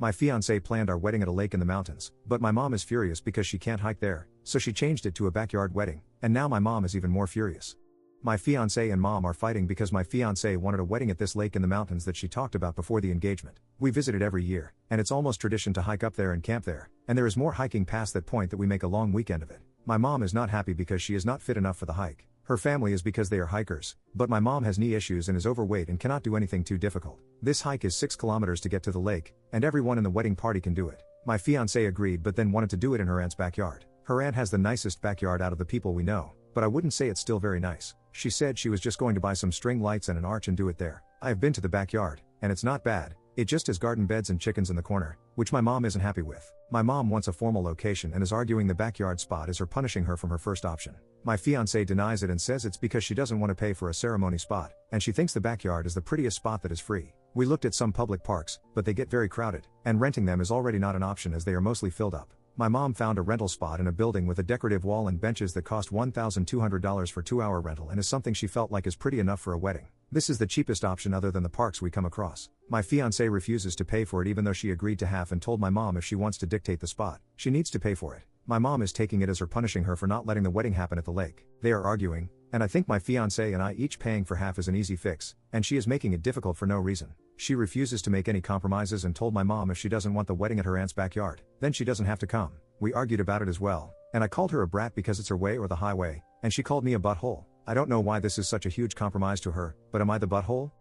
My fiancé planned our wedding at a lake in the mountains, but my mom is furious because she can't hike there, so she changed it to a backyard wedding, and now my mom is even more furious. My fiancé and mom are fighting because my fiancé wanted a wedding at this lake in the mountains that she talked about before the engagement. We visit it every year, and it's almost tradition to hike up there and camp there, and there is more hiking past that point that we make a long weekend of it. My mom is not happy because she is not fit enough for the hike. Her family is because they are hikers, but my mom has knee issues and is overweight and cannot do anything too difficult. This hike is 6 kilometers to get to the lake, and everyone in the wedding party can do it. My fiancé agreed but then wanted to do it in her aunt's backyard. Her aunt has the nicest backyard out of the people we know, but I wouldn't say it's still very nice. She said she was just going to buy some string lights and an arch and do it there. I have been to the backyard, and it's not bad. It just has garden beds and chickens in the corner, which my mom isn't happy with. My mom wants a formal location and is arguing the backyard spot is her punishing her from her first option. My fiancé denies it and says it's because she doesn't want to pay for a ceremony spot, and she thinks the backyard is the prettiest spot that is free. We looked at some public parks, but they get very crowded, and renting them is already not an option as they are mostly filled up. My mom found a rental spot in a building with a decorative wall and benches that cost $1,200 for 2-hour rental and is something she felt like is pretty enough for a wedding. This is the cheapest option other than the parks we come across. My fiancé refuses to pay for it even though she agreed to half and told my mom if she wants to dictate the spot, she needs to pay for it. My mom is taking it as her punishing her for not letting the wedding happen at the lake. They are arguing, and I think my fiancé and I each paying for half is an easy fix, and she is making it difficult for no reason. She refuses to make any compromises and told my mom if she doesn't want the wedding at her aunt's backyard, then she doesn't have to come. We argued about it as well, and I called her a brat because it's her way or the highway, and she called me a butthole. I don't know why this is such a huge compromise to her, but am I the butthole?